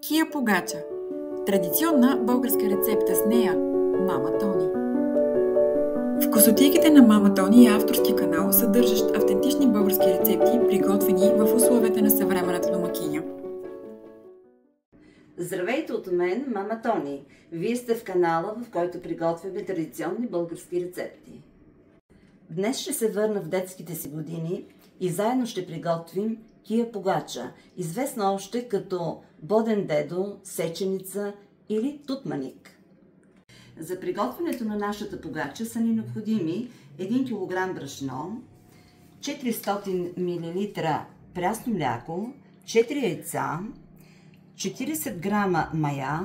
Кия погача. Традиционна българска рецепта с нея – Мама Тони. Вкусотийките на Мама Тони е авторски канал, съдържащ автентични български рецепти, приготвени в условията на съвременната домакиня. Здравейте от мен, Мама Тони! Вие сте в канала, в който приготвяме традиционни български рецепти. Днес ще се върна в детските си години и заедно ще приготвим кия погача, известна още като боден дедо, сеченица или тутманик. За приготвянето на нашата погача са ни необходими 1 кг брашно, 400 мл прясно мляко, 4 яйца, 40 г мая,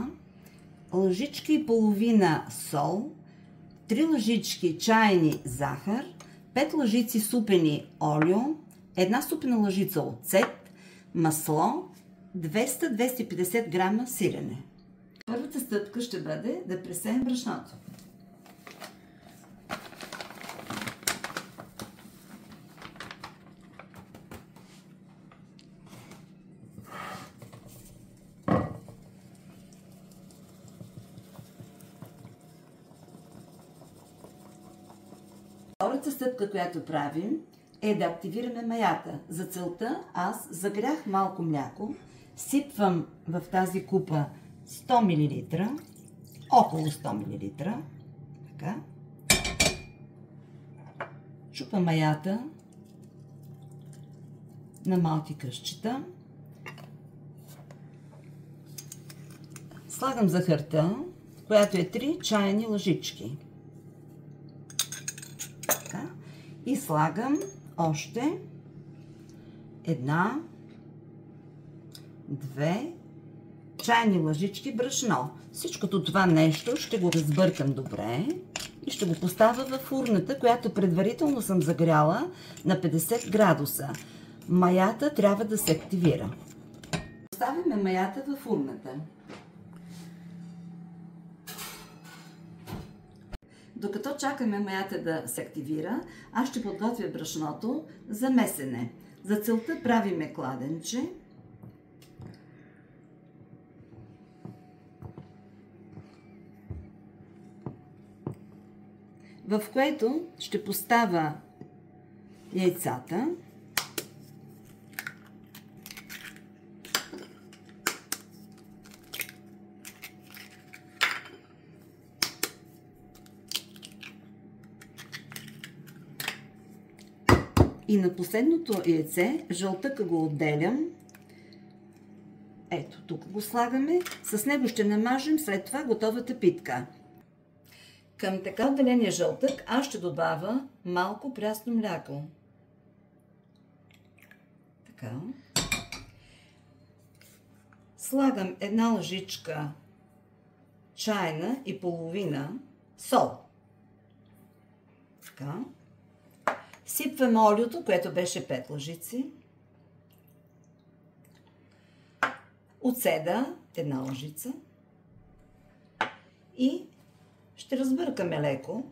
лъжичка и половина сол, 3 лъжички чайни захар, 5 лъжици супени олио, 1 супена лъжица оцет, масло, 200-250 г сирене. Първата стъпка ще бъде да пресеем брашното. Втората стъпка, която правим, е да активираме маята. За целта аз загрях малко мляко, сипвам в тази купа 100 мл, около 100 мл, така. Чупа маята на малки кръстчета. Слагам захарта, която е 3 чайни лъжички. Така. И слагам още 1, 2 чайни лъжички брашно. Всичкото това нещо ще го разбъркам добре и ще го поставя в урната, която предварително съм загряла на 50 градуса. Маята трябва да се активира. Поставяме маята в урната. Докато чакаме маята да се активира, аз ще подготвя брашното за месене. За целта правиме кладенче, в което ще поставя яйцата, и на последното яйце жълтъка го отделям. Ето, тук го слагаме. С него ще намажем след това готовата питка. Към така отделения жълтък аз ще добавя малко прясно мляко. Така. Слагам 1 лъжичка чайна и половина сол. Така. Сипвам олиото, което беше 5 лъжици. Оцеда 1 лъжица. И ще разбъркаме леко.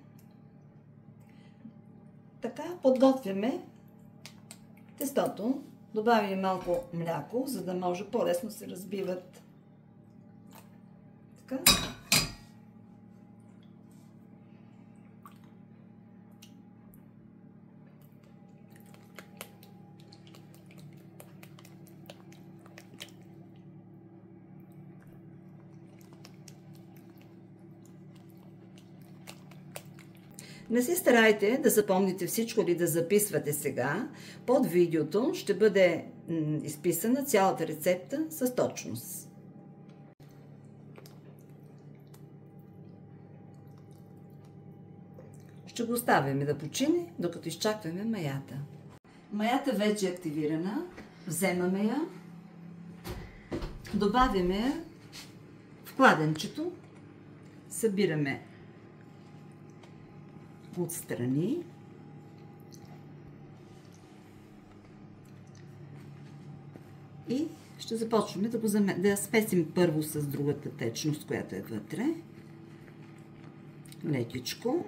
Така подготвяме тестото. Добавим малко мляко, за да може по-лесно се разбиват. Така. Не се старайте да запомните всичко или да записвате сега. Под видеото ще бъде изписана цялата рецепта с точност. Ще го оставяме да почине, докато изчакваме маята. Маята вече е активирана. Вземаме я, добавяме я в кладенчето, събираме отстрани и ще започваме да я смесим първо с другата течност, която е вътре. Лекичко.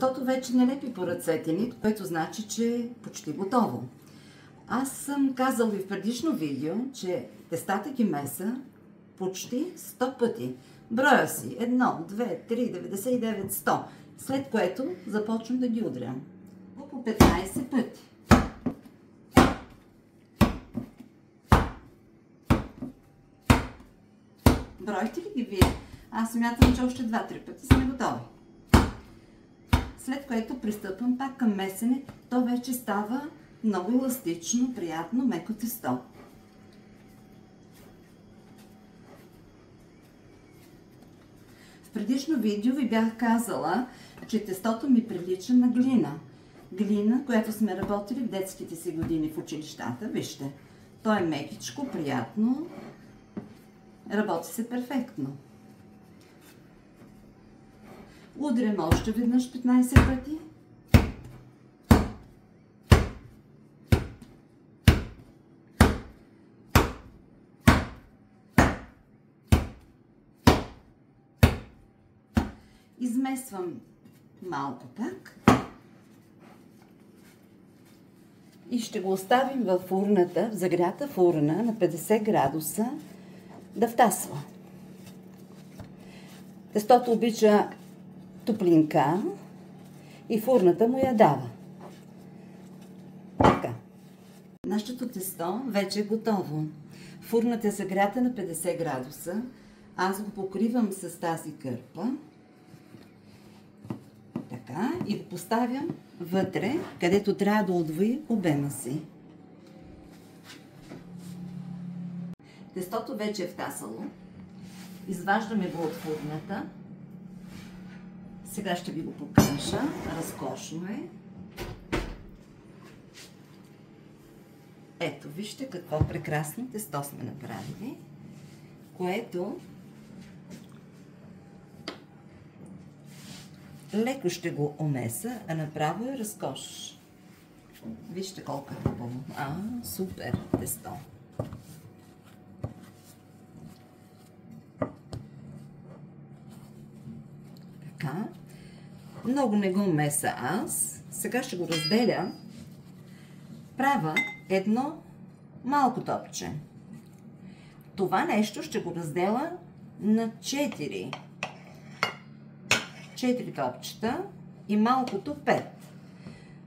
Тестото вече не лепи по ръцете ни, което значи, че е почти готово. Аз съм казал и в предишно видео, че тестата ги меса почти 100 пъти. Броя си 1, 2, 3, 99, 100. След което започвам да ги удрям. По 15 пъти. Бройте ли ги вие? Аз смятам, че още 2-3 пъти сме готови. След което пристъпвам пак към месене. То вече става много еластично, приятно, меко тесто. В предишно видео ви бях казала, че тестото ми прилича на глина. Глина, която сме работили в детските си години в училищата. Вижте, то е мекичко, приятно, работи се перфектно. Удрям още веднъж 15 пъти. Измесвам малко пак. И ще го оставим в фурната, в загрята фурна на 50 градуса да втасва. Тестото обича топлинка и фурната му я дава. Така. Нашето тесто вече е готово. Фурната е загрята на 50 градуса. Аз го покривам с тази кърпа. Така. И го поставям вътре, където трябва да удвои обема си. Тестото вече е втасало. Изваждаме го от фурната. Сега ще ви го покажа. Разкошно е. Ето, вижте какво прекрасно тесто сме направили, което леко ще го омеса, а направо е разкош. Вижте колко е хубаво. Супер тесто. Така. Много не го меса аз. Сега ще го разделя. Правя едно малко топче. Това нещо ще го разделя на 4 топчета и малкото 5.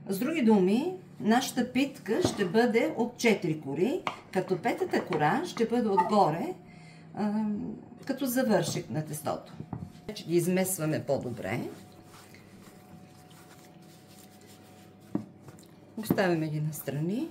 С други думи, нашата питка ще бъде от 4 кори, като петата кора ще бъде отгоре, като завършик на тестото. Вече ги измесваме по-добре. Оставяме ги настрани.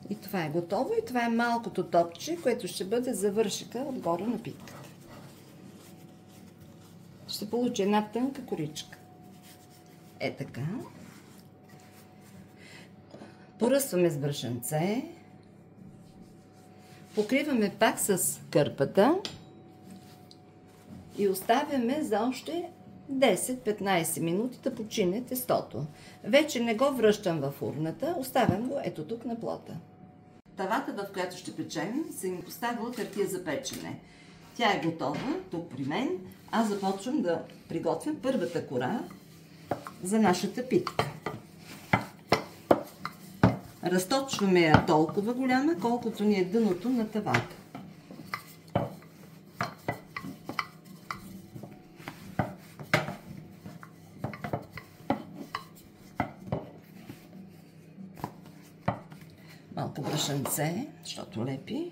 И това е готово. И това е малкото топче, което ще бъде завършика отгоре на питката. Ще получи една тънка коричка. Е така. Поръсваме с брашънце. Покриваме пак с кърпата. И оставяме за още 10-15 минути да почине тестото. Вече не го връщам във фурната, оставям го ето тук на плота. Тавата, в която ще печем, съм поставила хартия за печене. Тя е готова тук при мен. Аз започвам да приготвям първата кора за нашата питка. Разточваме я толкова голяма, колкото ни е дъното на тавата. Малко брашънце, защото лепи.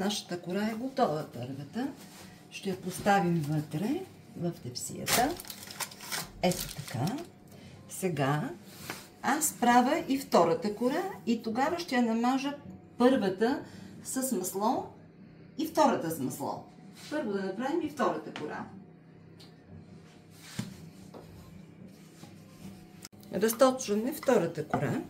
Нашата кора е готова, първата. Ще я поставим вътре, в тепсията. Ето така. Сега аз правя и втората кора и тогава ще я намажа първата с масло и втората с масло. Първо да направим и втората кора. Разточваме втората кора.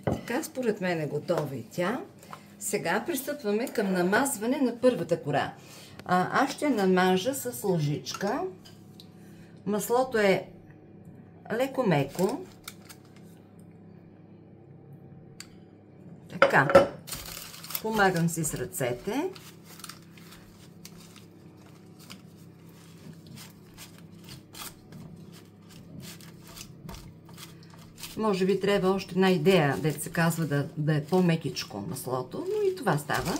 Така, според мен е готова и тя. Сега пристъпваме към намазване на първата кора. Аз ще намажа с лъжичка. Маслото е леко-меко. Така. Помагам си с ръцете. Може би трябва още една идея, дето се казва да е по-мекичко маслото, но и това става.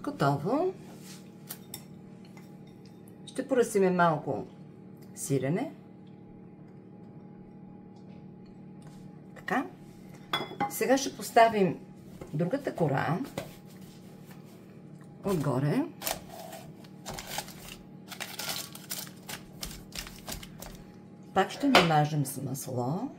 Готово. Ще поръсиме малко сирене. Така. Сега ще поставим другата кора отгоре. Пак ще намажем с масло.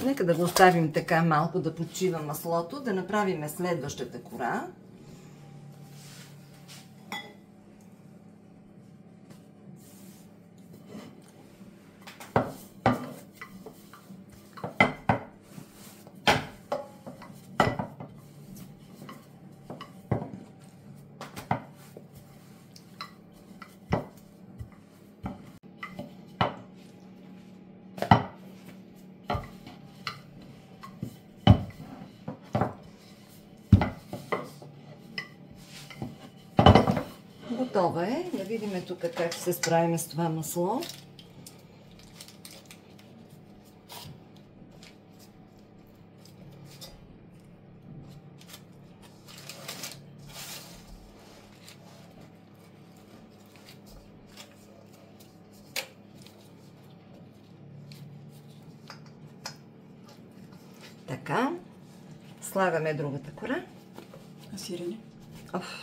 Нека да го оставим така малко да почива маслото, да направим следващата кора. Готова е. Да видим тук как ще се справим с това масло. Така. Слагаме другата кора. А сирене?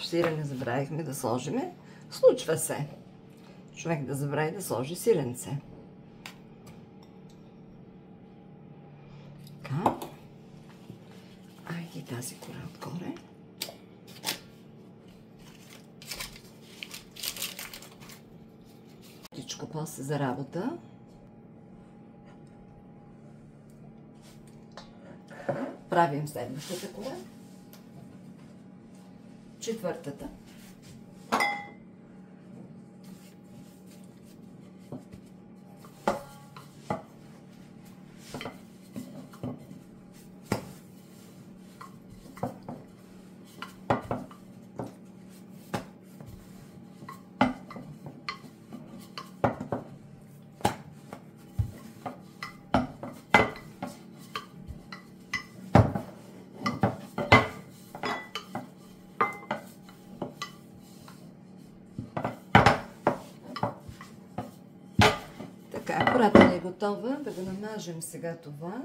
Сирене забравихме да сложиме. Случва се. Човек да забрави да сложи сиренце. Така. И тази кора отгоре. Всичко после за работа. Правим следващата кора. Четвъртата. Така, кората ни е готова. Да го намажем сега това.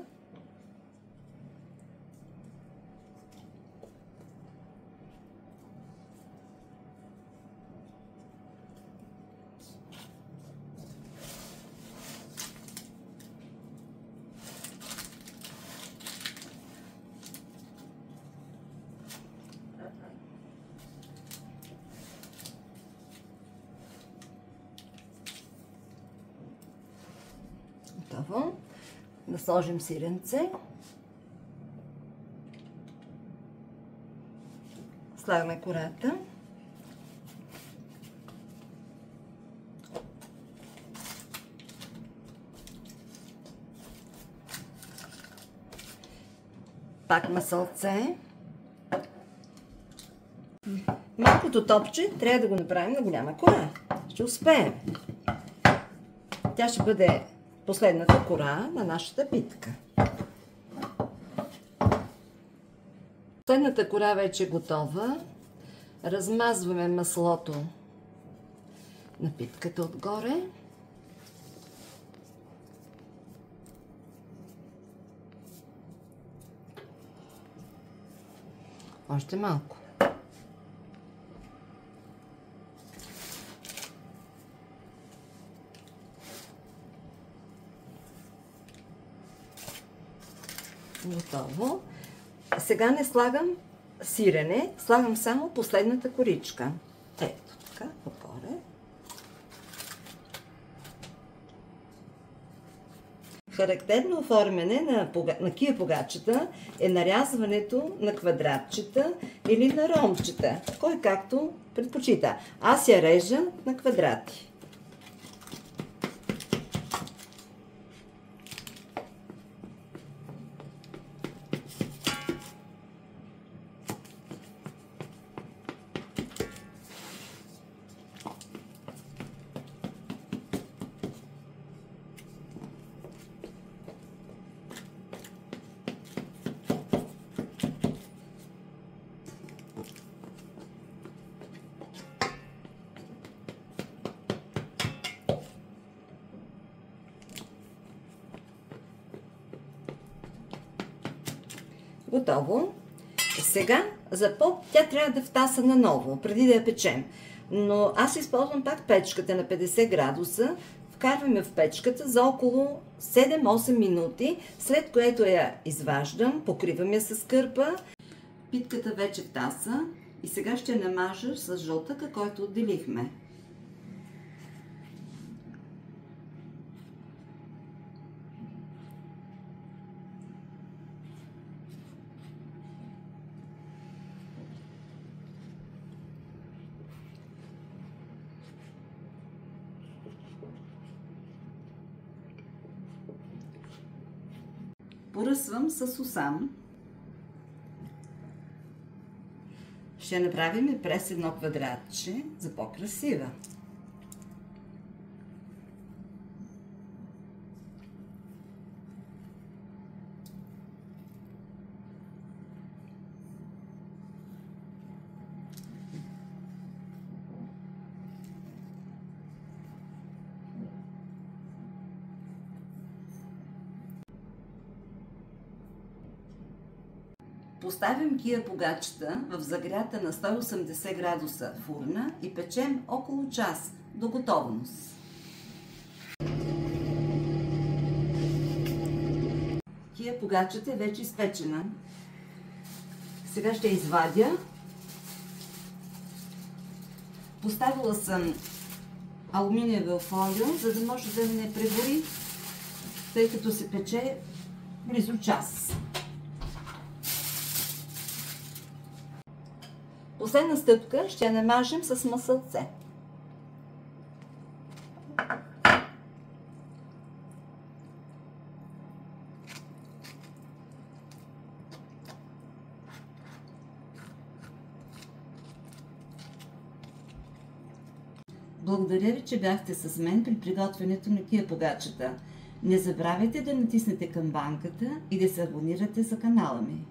Да сложим сиренце. Слагаме кората. Пак масълце. Малкото топче трябва да го направим на голяма кора. Ще успеем. Тя ще бъде последната кора на нашата питка. Последната кора вече е готова. Размазваме маслото на питката отгоре. Още малко. Готово. Сега не слагам сирене, слагам само последната коричка. Ето така, отгоре. Характерно оформяне на кия погачета е нарязването на квадратчета или на ромбчета, кой както предпочита. Аз я режа на квадрати. Готово. Сега за поп тя трябва да втаса наново, преди да я печем. Но аз използвам пак печката на 50 градуса. Вкарваме в печката за около 7-8 минути, след което я изваждам, покривам я с кърпа. Питката вече втаса и сега ще намажа с жълтъка, който отделихме. Поръсвам с усам. Ще направим през едно квадратче за по-красива. Поставим кия погачета в загрята на 180 градуса фурна и печем около час до готовност. Кия погачета е вече изпечена. Сега ще извадя. Поставила съм алуминиева фолия, за да може да не прегори, тъй като се пече близо час. Последна стъпка ще я намажем с масълце. Благодаря ви, че бяхте с мен при приготвянето на кия погачета. Не забравяйте да натиснете камбанката и да се абонирате за канала ми.